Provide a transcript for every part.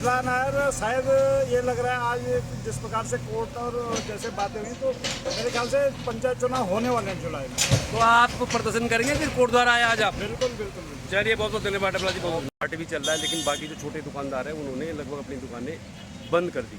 Plan है शायद ये लग रहा है आज जिस प्रकार से कोर्ट और जैसे बातें हुई तो मेरे ख्याल से पंचायत चुनाव होने वाले हैं जुलाई में। तो आप प्रदर्शन करेंगे फिर कोर्ट द्वारा आए आज आप? बिल्कुल बिल्कुल बिल्कुल। चलिए बहुत बहुत धन्यवाद डबला जी। बहुत पार्टी भी चल रहा है, लेकिन बाकी जो छोटे दुकानदार हैं उन्होंने लगभग अपनी दुकानें बंद कर दी।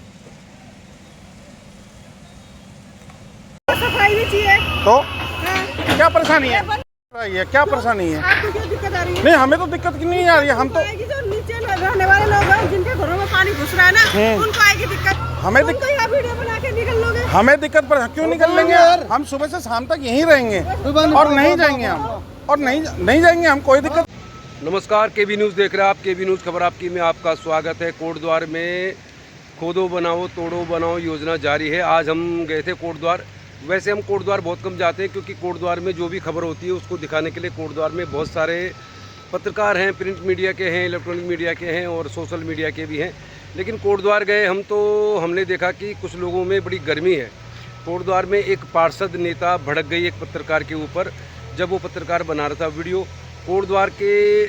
सफाई भी चाहिए तो हाँ। क्या परेशानी है? ये क्या परेशानी है? आपको क्यों दिक्कत आ रही है? नहीं, हमें तो दिक्कत नहीं आ रही है। हम तो आएगी जो नीचे रहने वाले लोग हैं जिनके घरों में पानी घुस रहा है ना, उनको आएगी दिक्कत। हमें तुम तो यहाँ वीडियो बना के निकल लोगे। हमें दिक्कत पर क्यों निकल लेंगे यार? हम सुबह से शाम तक यहीं रहेंगे और नहीं जाएंगे हम, और नहीं जाएंगे हम, कोई दिक्कत। नमस्कार, केबी न्यूज़ देख रहे हैं आप। केबी न्यूज़ खबर आपकी में आपका स्वागत है। कोट द्वार में खोदो बनाओ तोड़ो बनाओ योजना जारी है। आज हम गए थे कोट द्वार। वैसे हम कोट द्वार बहुत कम जाते हैं, क्योंकि कोट द्वार में जो भी खबर होती है उसको दिखाने के लिए कोट द्वार में बहुत सारे पत्रकार हैं, प्रिंट मीडिया के हैं, इलेक्ट्रॉनिक मीडिया के हैं और सोशल मीडिया के भी हैं। लेकिन कोट द्वार गए हम तो हमने देखा कि कुछ लोगों में बड़ी गर्मी है। कोट द्वार में एक पार्षद नेता भड़क गई एक पत्रकार के ऊपर, जब वो पत्रकार बना रहा था वीडियो। कोट द्वार के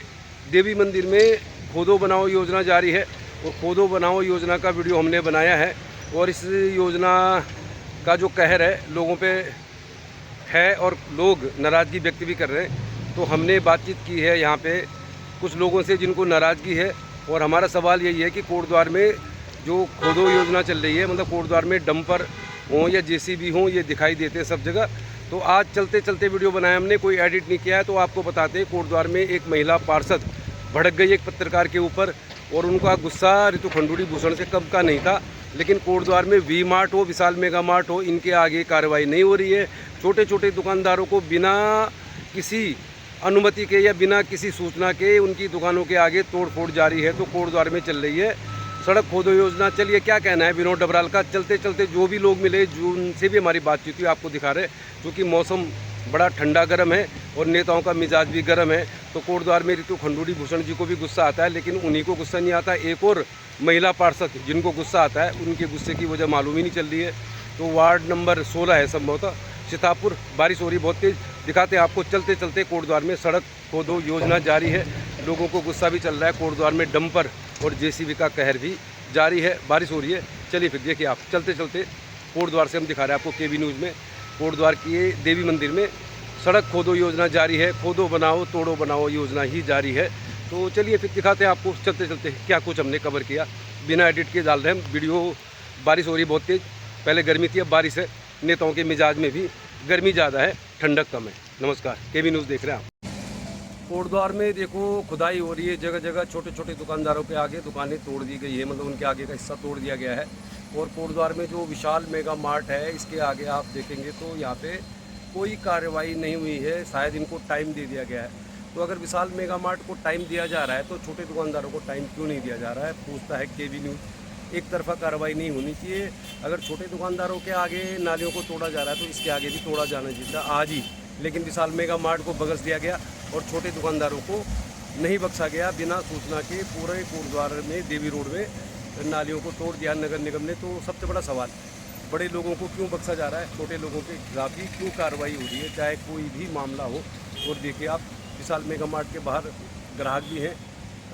देवी मंदिर में खोदो बनाओ योजना जारी है और खोदो बनाओ योजना का वीडियो हमने बनाया है। और इस योजना का जो कहर है लोगों पे है और लोग नाराज़गी व्यक्त भी कर रहे हैं। तो हमने बातचीत की है यहाँ पे कुछ लोगों से जिनको नाराज़गी है, और हमारा सवाल यही है कि कोट द्वार में जो खोदो योजना चल रही है, मतलब कोट द्वार में डंपर हों या जेसीबी हों, ये दिखाई देते हैं सब जगह। तो आज चलते चलते वीडियो बनाया हमने, कोई एडिट नहीं किया है। तो आपको बताते हैं, कोट द्वार में एक महिला पार्षद भड़क गई एक पत्रकार के ऊपर, और उनका गुस्सा ऋतु खंडूड़ी भूषण से कब का नहीं था। लेकिन कोट द्वार में वी मार्ट हो, विशाल मेगा मार्ट हो, इनके आगे कार्रवाई नहीं हो रही है। छोटे छोटे दुकानदारों को बिना किसी अनुमति के या बिना किसी सूचना के उनकी दुकानों के आगे तोड़ फोड़ जारी है। तो कोट द्वार में चल रही है सड़क खोदो योजना। चलिए क्या कहना है विनोद डबराल का। चलते चलते जो भी लोग मिले, जो उनसे भी हमारी बातचीत हुई, आपको दिखा रहे, क्योंकि मौसम बड़ा ठंडा गर्म है और नेताओं का मिजाज भी गर्म है। तो कोट द्वार में ऋतु खंडूड़ी भूषण जी को भी गुस्सा आता है, लेकिन उन्हीं को गुस्सा नहीं आता। एक और महिला पार्षद जिनको गुस्सा आता है, उनके गुस्से की वजह मालूम ही नहीं चल रही है। तो वार्ड नंबर 16 है संभवतः, सीतापुर। बारिश हो रही बहुत तेज़, दिखाते हैं आपको। चलते चलते कोट द्वार में सड़क खोदो योजना जारी है। लोगों को गुस्सा भी चल रहा है। कोट द्वार में डंपर और जेसीबी का कहर भी जारी है। बारिश हो रही है। चलिए फिर देखिए आप। चलते चलते कोट द्वार से हम दिखा रहे हैं आपको केबी न्यूज़ में। कोट द्वार की देवी मंदिर में सड़क खोदो योजना जारी है। खोदो बनाओ तोड़ो बनाओ योजना ही जारी है। तो चलिए फिर दिखाते हैं आपको चलते चलते क्या कुछ हमने कवर किया। बिना एडिट के डाल रहे हैं वीडियो। बारिश हो रही है बहुत तेज़, पहले गर्मी थी अब बारिश है। नेताओं के मिजाज में भी गर्मी ज़्यादा है, ठंडक कम है। नमस्कार, केबी न्यूज़ देख रहे हैं आप। कोट द्वार में देखो खुदाई हो रही है जगह जगह। छोटे छोटे दुकानदारों के आगे दुकानें तोड़ दी गई है, मतलब उनके आगे का हिस्सा तोड़ दिया गया है। और कोट द्वार में जो विशाल मेगा मार्ट है, इसके आगे आप देखेंगे तो यहाँ पे कोई कार्रवाई नहीं हुई है। शायद इनको टाइम दे दिया गया है। तो अगर विशाल मेगा मार्ट को टाइम दिया जा रहा है तो छोटे दुकानदारों को टाइम क्यों नहीं दिया जा रहा है, पूछता है केबी न्यूज़। एक तरफा कार्रवाई नहीं होनी चाहिए। अगर छोटे दुकानदारों के आगे नालियों को तोड़ा जा रहा है तो इसके आगे भी तोड़ा जाना चाहिए था आज ही। लेकिन विशाल मेगा मार्ट को बगस दिया गया और छोटे दुकानदारों को नहीं बख्शा गया बिना सूचना के। पूरे कोट द्वार में देवी रोड में नालियों को तोड़ दिया नगर निगम ने। तो सबसे बड़ा सवाल, बड़े लोगों को क्यों बख्शा जा रहा है, छोटे लोगों के खिलाफ ही क्यों कार्रवाई हो रही है, चाहे कोई भी मामला हो। और देखिए आप, विशाल मेगा मार्ट के बाहर ग्राहक भी हैं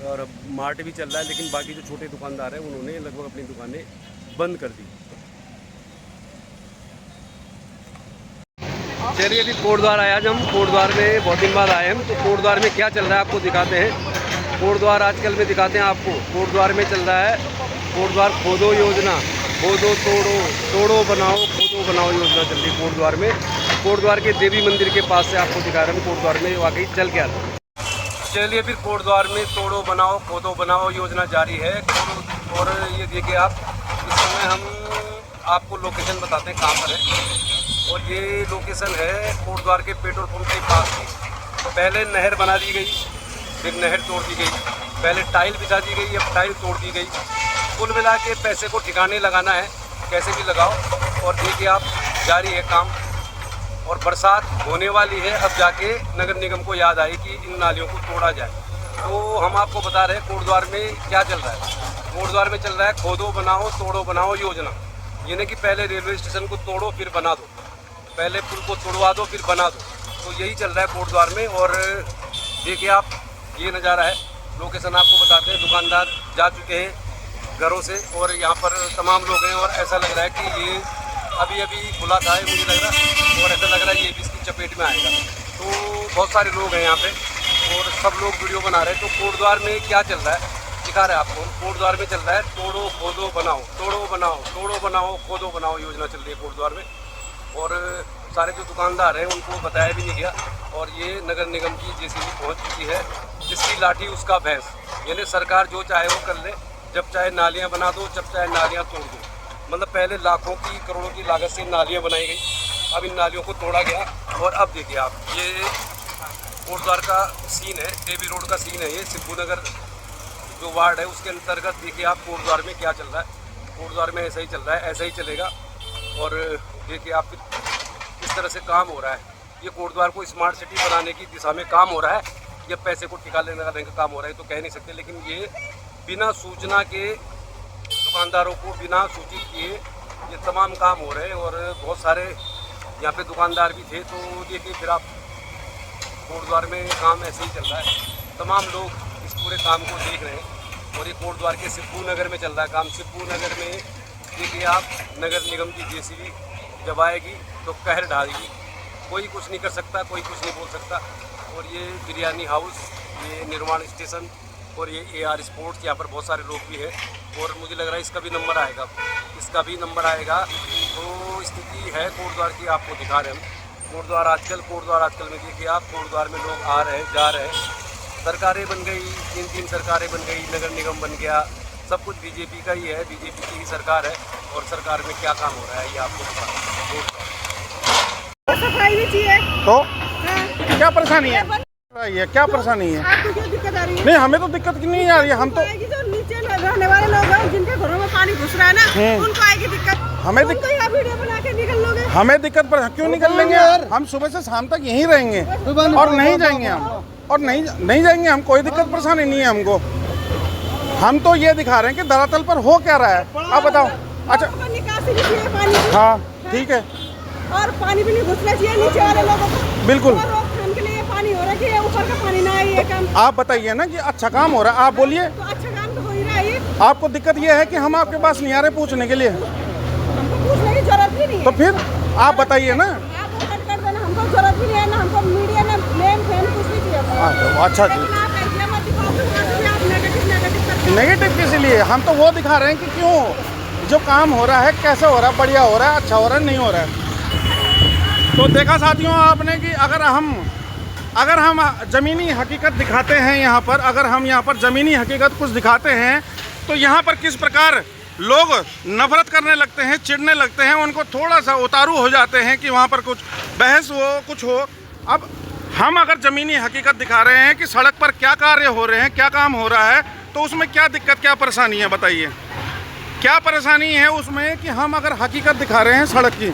और मार्ट भी चल रहा है, लेकिन बाकी जो छोटे दुकानदार हैं उन्होंने लगभग अपनी दुकानें बंद कर दी। चलिए अभी कोट द्वार आया। आज हम कोट द्वार में बहुत दिन बाद आए हम, तो कोट द्वार में क्या चल रहा है आपको दिखाते हैं। कोट द्वार आजकल में दिखाते हैं आपको। कोट द्वार में चल रहा है कोट द्वार खोदो योजना। खोदो तोड़ो तोड़ो बनाओ खोदो बनाओ योजना चल रही है कोट द्वार में। कोट द्वार के देवी मंदिर के पास से आपको दिखा रहे हैं कोट द्वार में वाकई चल के आता है। चलिए फिर कोट द्वार में तोड़ो बनाओ खोदो बनाओ योजना जारी है। और ये देखिए आप, इस समय हम आपको लोकेशन बताते हैं कहाँ पर है। और ये लोकेशन है कोट द्वार के पेट्रोल पंप के पास की। पहले नहर बना दी गई, फिर नहर तोड़ दी गई। पहले टाइल बिछा दी गई, अब टाइल तोड़ दी गई। कुल मिला के पैसे को ठिकाने लगाना है, कैसे भी लगाओ। और देखिए आप, जारी है काम। और बरसात होने वाली है, अब जाके नगर निगम को याद आई कि इन नालियों को तोड़ा जाए। तो हम आपको बता रहे हैं कोट द्वार में क्या चल रहा है। कोट द्वार में चल रहा है खोदो बनाओ तोड़ो बनाओ योजना। यानी कि पहले रेलवे स्टेशन को तोड़ो फिर बना दो, पहले पुल को तोड़वा दो फिर बना दो। तो यही चल रहा है कोट द्वार में। और देखिए आप, ये नज़ारा है। लोकेशन आपको बताते हैं, दुकानदार जा चुके हैं घरों से, और यहाँ पर तमाम लोग हैं और ऐसा लग रहा है कि ये अभी अभी खुला था मुझे लग रहा, और ऐसा लग रहा है ये भी इसकी चपेट में आएगा। तो बहुत सारे लोग हैं यहाँ पे और सब लोग वीडियो बना रहे हैं। तो कोटद्वार में क्या चल रहा है दिखा रहे हैं आपको। कोटद्वार में चल रहा है तोड़ो खोदो बनाओ, तोड़ो बनाओ, तोड़ो बनाओ, खोदो बनाओ योजना चल रही है कोटद्वार में। और सारे जो दुकानदार हैं उनको बताया भी नहीं गया, और ये नगर निगम की जेसीबी पहुंच चुकी है, जिसकी लाठी उसका भैंस, यानी सरकार जो चाहे वो कर ले, जब चाहे नालियां बना दो, जब चाहे नालियां तोड़ दो। मतलब पहले लाखों की करोड़ों की लागत से नालियां बनाई गई, अब इन नालियों को तोड़ा गया। और अब देखिए आप, ये कोटद्वार का सीन है, देवी रोड का सीन है, ये सिब्बू नगर जो वार्ड है उसके अंतर्गत देखिए आप कोटद्वार में क्या चल रहा है। कोटद्वार में ऐसा ही चल रहा है, ऐसा ही चलेगा। और देखिए आप किस तरह से काम हो रहा है। ये कोटद्वार को स्मार्ट सिटी बनाने की दिशा में काम हो रहा है, या पैसे को टिका लेने का काम हो रहा है तो कह नहीं सकते। लेकिन ये बिना सूचना के दुकानदारों को बिना सूचित किए ये तमाम काम हो रहे हैं। और बहुत सारे यहाँ पे दुकानदार भी थे। तो देखिए फिर आप कोटद्वार में काम ऐसे ही चल रहा है, तमाम लोग इस पूरे काम को देख रहे हैं। और ये कोटद्वार के सिब्बू नगर में चल रहा है काम। सिब्बू नगर में देखिए आप, नगर निगम की जेसीबी जब आएगी तो कहर ढालेगी, कोई कुछ नहीं कर सकता, कोई कुछ नहीं बोल सकता। और ये बिरयानी हाउस, ये निर्माण स्टेशन और ये AR स्पोर्ट्स, यहाँ पर बहुत सारे लोग भी हैं। और मुझे लग रहा है इसका भी नंबर आएगा, इसका भी नंबर आएगा। तो स्थिति है कोटद्वार की, आपको दिखा रहे हैं हम। कोटद्वार आजकल में देखिए आप, कोटद्वार में लोग आ रहे हैं, जा रहे हैं। सरकारें बन गई, 3 सरकारें बन गई, नगर निगम बन गया, सब कुछ बीजेपी का ही है, बीजेपी की ही सरकार है। और सरकार में क्या काम हो रहा है ये आपको सफाई भी चाहिए। तो हाँ। क्या परेशानी है? ये क्या परेशानी है? आपको क्या दिक्कत आ रही है? नहीं, हमें तो दिक्कत नहीं आ रही है। हम तो आएगी जो नीचे रहने वाले लोग हैं, जिनके घरों में पानी घुस रहा है ना, उनको आएगी दिक्कत। हमें तुम तो यहाँ वीडियो बना के निकल लोगे। हमें दिक्कत पर क्यों निकल लेंगे यार? हम सुबह से शाम तक यहीं रहेंगे और नहीं जाएंगे हम, और नहीं जाएंगे हम। कोई दिक्कत परेशानी नहीं है हमको। हम तो ये दिखा रहे हैं कि धरातल पर हो क्या रहा है, आप बताओ। अच्छा, निकासी भी चाहिए पानी की। हाँ ठीक है, और पानी भी नहीं घुसना चाहिए नीचे वाले लोगों को। बिल्कुल। और रोकथाम के लिए पानी हो रहा है कि ऊपर का पानी ना आए, ये काम। आप बताइए ना कि अच्छा काम हो रहा है, आप बोलिए। तो अच्छा काम तो हो ही रहा है ये। आपको दिक्कत ये है कि हम आपके पास नहीं आ रहे पूछने के लिए, हमको पूछने की जरूरत भी नहीं है। तो फिर आप बताइए ना। आप वो कट कर देना, हमको जरूरत भी नहीं है ना, हमको मीडिया में नेम फेम कुछ नहीं चाहिए। अच्छा जी, लेकिन आप ऐसे मत दिखाओ कि आप नेगेटिव करते हैं। नेगेटिव किस लिए? हम तो वो दिखा रहे हैं कि क्यों जो काम हो रहा है, कैसे हो रहा है, बढ़िया हो रहा है, अच्छा हो रहा है, नहीं हो रहा है। तो देखा साथियों आपने कि अगर हम ज़मीनी हकीकत दिखाते हैं यहाँ पर, अगर हम यहाँ पर ज़मीनी हकीकत कुछ दिखाते हैं, तो यहाँ पर किस प्रकार लोग नफरत करने लगते हैं, चिढ़ने लगते हैं, उनको थोड़ा सा उतारू हो जाते हैं कि वहाँ पर कुछ बहस हो, कुछ हो। अब हम अगर ज़मीनी हकीकत दिखा रहे हैं कि सड़क पर क्या कार्य हो रहे हैं, क्या काम हो रहा है, तो उसमें क्या दिक्कत, क्या परेशानी है? बताइए क्या परेशानी है उसमें कि हम अगर हकीकत दिखा रहे हैं सड़क की।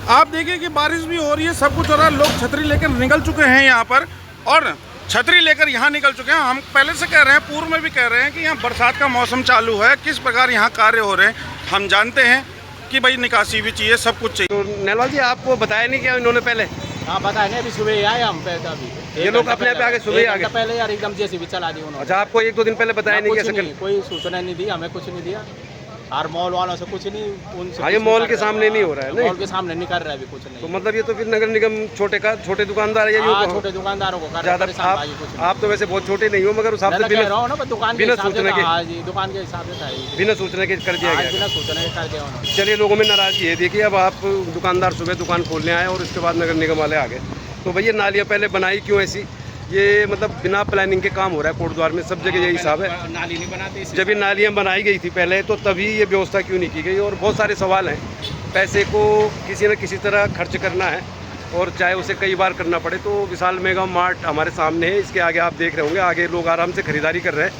आप देखिए कि बारिश भी हो रही है, सब कुछ हो रहा है, लोग छतरी लेकर निकल चुके हैं यहाँ पर, और छतरी लेकर यहाँ निकल चुके हैं। हम पहले से कह रहे हैं, पूर्व में भी कह रहे हैं कि यहाँ बरसात का मौसम चालू है, किस प्रकार यहाँ कार्य हो रहे हैं। हम जानते हैं कि भाई निकासी भी चाहिए, सब कुछ चाहिए। तो नहलवाल जी आपको बताया नहीं क्या इन्होंने पहले? हाँ बताएंगे, अभी सुबह ही आए हम पहले। अभी ये लोग अपने आप आगे सुबह ही आ गए पहले यार एकदम जेसीबी चला दी उन्होंने। अच्छा, आपको 1-2 दिन पहले बताया नहीं कैसे? कोई सूचना नहीं दी, हमें कुछ नहीं दिया। और मॉल वालों से कुछ नहीं, उनसे हाँ, ये मॉल के सामने नहीं हो रहा है ना? मॉल के सामने नहीं कर रहा है अभी कुछ नहीं। तो मतलब ये तो फिर नगर निगम छोटे दुकानदार है, हाँ, छोटे दुकानदारों को ज़्यादा। आप तो वैसे बहुत छोटे नहीं हो, मगर उस हिसाब से बिना सूचना के, हाँ जी, दुकान के हिसाब से था, बिना सूचना के कर दिया गया। बिना सूचना के कर दिया उन्होंने। चलिए, लोगों में नाराजगी है। देखिए, अब आप दुकानदार सुबह दुकान खोलने आए और उसके बाद नगर निगम वाले आ गए। तो भैया नालियाँ पहले बनाई क्यों ऐसी? ये मतलब बिना प्लानिंग के काम हो रहा है कोटद्वार में, सब जगह यही हिसाब है। नाली नहीं बनाते, जब ये नालियाँ बनाई गई थी पहले, तो तभी ये व्यवस्था क्यों नहीं की गई? और बहुत सारे सवाल हैं। पैसे को किसी न किसी तरह खर्च करना है, और चाहे उसे कई बार करना पड़े। तो विशाल मेगा मार्ट हमारे सामने है, इसके आगे आप देख रहे होंगे, आगे लोग आराम से खरीदारी कर रहे हैं,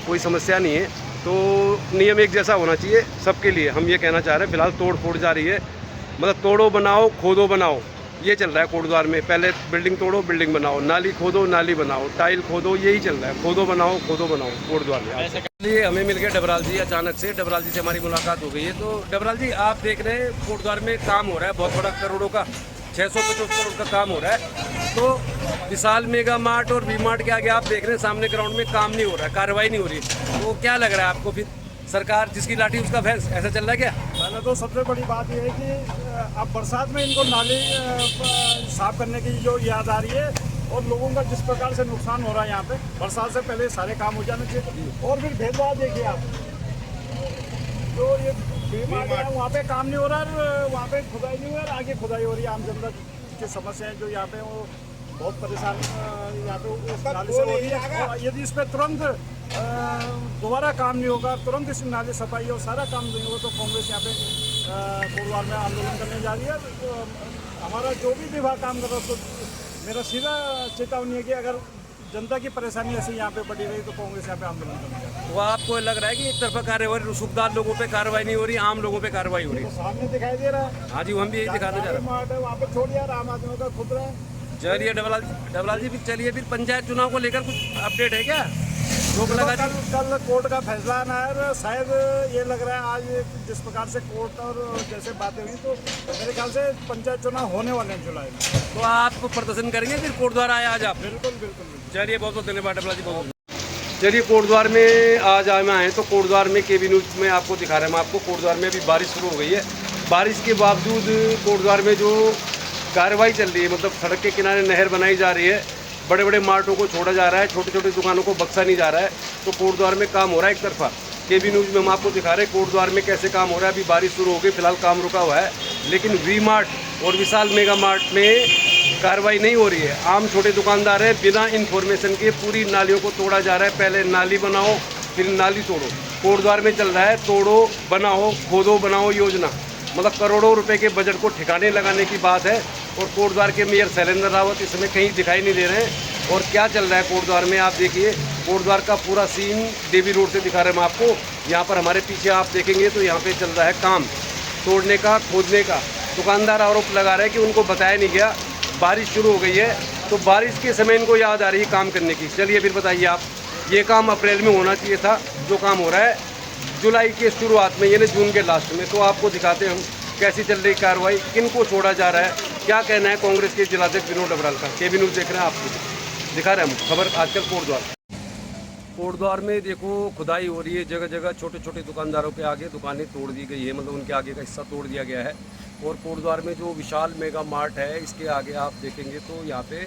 कोई समस्या नहीं है। तो नियम एक जैसा होना चाहिए सबके लिए, हम ये कहना चाह रहे हैं। फिलहाल तोड़ फोड़ जारी है, मतलब तोड़ो बनाओ खोदो बनाओ, ये चल रहा है कोटद्वार में। पहले बिल्डिंग तोड़ो बिल्डिंग बनाओ, नाली खोदो नाली बनाओ, टाइल खोदो, यही चल रहा है। खोदो बनाओ कोटद्वार में। इसलिए हमें मिल गया डबराल जी अचानक से। डबराल जी से हमारी मुलाकात हो गई है। तो डबराल जी, आप देख रहे हैं कोटद्वार में काम हो रहा है बहुत बड़ा, करोड़ों का, 650 करोड़ का काम हो रहा है। तो विशाल मेगा मार्ट और वी मार्ट के आगे आप देख रहे हैं सामने ग्राउंड में काम नहीं हो रहा है, कार्रवाई नहीं हो रही। तो क्या लग रहा है आपको फिर सरकार जिसकी लाठी उसका भैंस, ऐसा चल रहा है क्या? पहले तो सबसे बड़ी बात यह है कि अब बरसात में इनको नाली साफ करने की जो याद आ रही है, और लोगों का जिस प्रकार से नुकसान हो रहा है यहाँ पे, बरसात से पहले सारे काम हो जाने चाहिए। और फिर भेदभाव देखिए आप, जो ये बीमार है वहाँ पे काम नहीं हो रहा है, वहाँ पे खुदाई नहीं हो रहा है, आगे खुदाई हो रही है। आम जनता की समस्याएं जो यहाँ पे वो बहुत परेशान यहाँ पे उस नाली से हो रही है। और यदि इस पर तुरंत दोबारा काम नहीं होगा, तुरंत इस नाली सफाई और सारा काम नहीं होगा, तो कांग्रेस यहाँ पे कोटद्वार में आंदोलन करने जा रही है। तो हमारा जो भी विभाग काम कर रहा है, तो मेरा सीधा चेतावनी है कि अगर जनता की परेशानी ऐसी यहाँ पे बढ़ी रही तो कांग्रेस यहाँ पे आंदोलन करने जा रही है। तो आपको लग रहा है कि एक तरफा कार्रवाई, सूबेदार लोगों पे कार्रवाई नहीं हो रही, आम लोगों पे कार्रवाई हो रही तो है? सामने दिखाई दे रहा है। हाँ जी, हम भी यही दिखाना चाह रहे हैं। वहाँ पे छोड़ यार, आम आदमियों का खुद रहा है। चलिए डबलाल जी, फिर चलिए, फिर पंचायत चुनाव को लेकर कुछ अपडेट है क्या? रोक लगा दी? कल कोर्ट का फैसला आना है, शायद ये लग रहा है आज जिस प्रकार से कोर्ट और जैसे बातें हुई, तो मेरे ख्याल से पंचायत चुनाव होने वाले हैं जुलाई में। तो आप प्रदर्शन करेंगे फिर कोटद्वार आए आज आप? बिल्कुल बिल्कुल बिल्कुल। चलिए, बहुत बहुत धन्यवाद डबलाल जी, बहुत। चलिए, कोटद्वार में आज आए हैं, तो कोटद्वार में केबी न्यूज़ में आपको दिखा रहे हैं। हम आपको कोटद्वार में अभी बारिश शुरू हो गई है। बारिश के बावजूद कोटद्वार में जो कार्रवाई चल रही है, मतलब सड़क के किनारे नहर बनाई जा रही है, बड़े बड़े मार्टों को छोड़ा जा रहा है, छोटी छोटी दुकानों को बख्शा नहीं जा रहा है। तो कोटद्वार में काम हो रहा है एक तरफा। केबी न्यूज़ में हम आपको दिखा रहे हैं कोटद्वार में कैसे काम हो रहा है। अभी बारिश शुरू हो गई, फिलहाल काम रुका हुआ है, लेकिन वी मार्ट और विशाल मेगा मार्ट में कार्रवाई नहीं हो रही है। आम छोटे दुकानदार हैं, बिना इन्फॉर्मेशन के पूरी नालियों को तोड़ा जा रहा है। पहले नाली बनाओ, फिर नाली तोड़ो। कोटद्वार में चल रहा है तोड़ो बनाओ खोदो बनाओ योजना, मतलब करोड़ों रुपए के बजट को ठिकाने लगाने की बात है। और कोटद्वार के मेयर शैलेंद्र रावत इसमें कहीं दिखाई नहीं दे रहे हैं। और क्या चल रहा है कोटद्वार में, आप देखिए। कोटद्वार का पूरा सीन देवी रोड से दिखा रहे हैं हम आपको। यहाँ पर हमारे पीछे आप देखेंगे तो यहाँ पे चल रहा है काम तोड़ने का, खोदने का। दुकानदार आरोप लगा रहे हैं कि उनको बताया नहीं गया। बारिश शुरू हो गई है, तो बारिश के समय इनको याद आ रही है काम करने की। चलिए फिर बताइए आप, ये काम अप्रैल में होना चाहिए था, जो काम हो रहा है जुलाई के शुरुआत में, यानी जून के लास्ट में। तो आपको दिखाते हैं हम कैसी चल रही कार्रवाई, किन को छोड़ा जा रहा है, क्या कहना है कांग्रेस के जिलाध्यक्ष विनोद डबराल का। केबी न्यूज़ देख रहे हैं, आपको दिखा रहे हैं हम खबर आजकल। कोटद्वार में देखो खुदाई हो रही है, जगह जगह छोटे छोटे दुकानदारों के आगे दुकानें तोड़ दी गई है, मतलब उनके आगे का हिस्सा तोड़ दिया गया है। और कोटद्वार में जो विशाल मेगा मार्ट है, इसके आगे आप देखेंगे तो यहाँ पे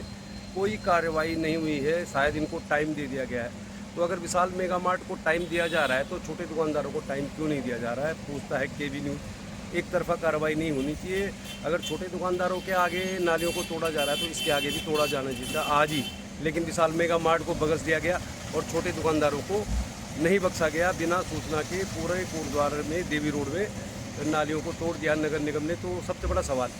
कोई कार्रवाई नहीं हुई है, शायद इनको टाइम दे दिया गया है। तो अगर विशाल मेगा मार्ट को टाइम दिया जा रहा है, तो छोटे दुकानदारों को टाइम क्यों नहीं दिया जा रहा है, पूछता है केबी न्यूज़। एक तरफा कार्रवाई नहीं होनी चाहिए। अगर छोटे दुकानदारों के आगे नालियों को तोड़ा जा रहा है, तो इसके आगे भी तोड़ा जाना चाहिए था आज ही। लेकिन विशाल मेगा मार्ट को बख्श दिया गया और छोटे दुकानदारों को नहीं बख्शा गया। बिना सूचना के पूरे कोटद्वार में देवी रोड में नालियों को तोड़ दिया नगर निगम ने। तो सबसे बड़ा सवाल,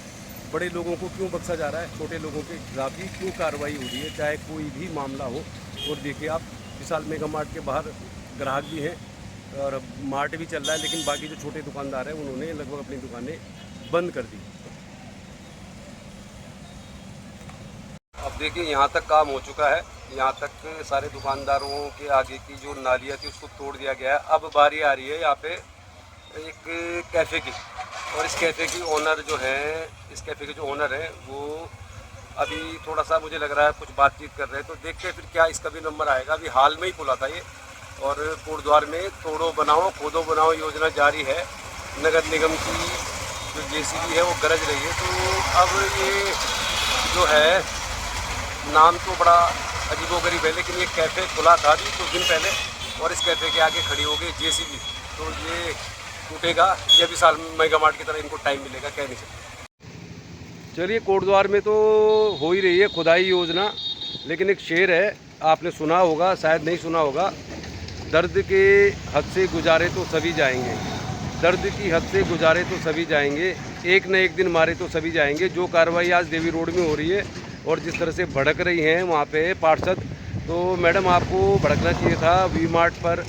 बड़े लोगों को क्यों बख्शा जा रहा है, छोटे लोगों के खिलाफ ही क्यों कार्रवाई हो रही है, चाहे कोई भी मामला हो। और देखिए आप, विशाल मेगा मार्ट के बाहर ग्राहक भी हैं और मार्ट भी चल रहा है, लेकिन बाकी जो छोटे दुकानदार हैं उन्होंने लगभग अपनी दुकानें बंद कर दी। अब देखिए यहाँ तक काम हो चुका है, यहाँ तक सारे दुकानदारों के आगे की जो नालियाँ थी उसको तोड़ दिया गया है। अब बारी आ रही है यहाँ पे एक कैफ़े की, और इस कैफ़े की ओनर जो है, इस कैफ़े के जो ओनर हैं वो अभी थोड़ा सा मुझे लग रहा है कुछ बातचीत कर रहे हैं। तो देखते हैं फिर क्या इसका भी नंबर आएगा। अभी हाल में ही खुला था ये। और कोटद्वार में तोड़ो बनाओ खोदो बनाओ योजना जारी है। नगर निगम की जो जेसीबी है वो गरज रही है। तो अब ये जो है, नाम तो बड़ा अजीबोगरीब है, लेकिन ये कैफ़े खुला था अभी कुछ दिन पहले, और इस कैफ़े के आगे खड़ी हो गई जेसीबी। तो ये टूटेगा या विशाल मेगा मार्ट की तरह इनको टाइम मिलेगा, कह नहीं सकते। चलिए, कोटद्वार में तो हो ही रही है खुदाई योजना, लेकिन एक शेर है, आपने सुना होगा, शायद नहीं सुना होगा। दर्द के हद से गुजारे तो सभी जाएंगे, दर्द की हद से गुजारे तो सभी जाएंगे, एक न एक दिन मारे तो सभी जाएंगे। जो कार्रवाई आज देवी रोड में हो रही है और जिस तरह से भड़क रही हैं वहाँ पे पार्षद, तो मैडम आपको भड़कना चाहिए था वी मार्ट पर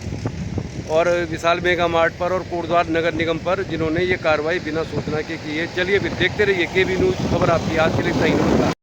और विशाल मेगा मार्ट पर और कोटद्वार नगर निगम पर, जिन्होंने ये कार्रवाई बिना सूचना के की है। चलिए फिर देखते रहिए केबी न्यूज़ खबर आपकी। आज के लिए इतना ही, नमस्कार।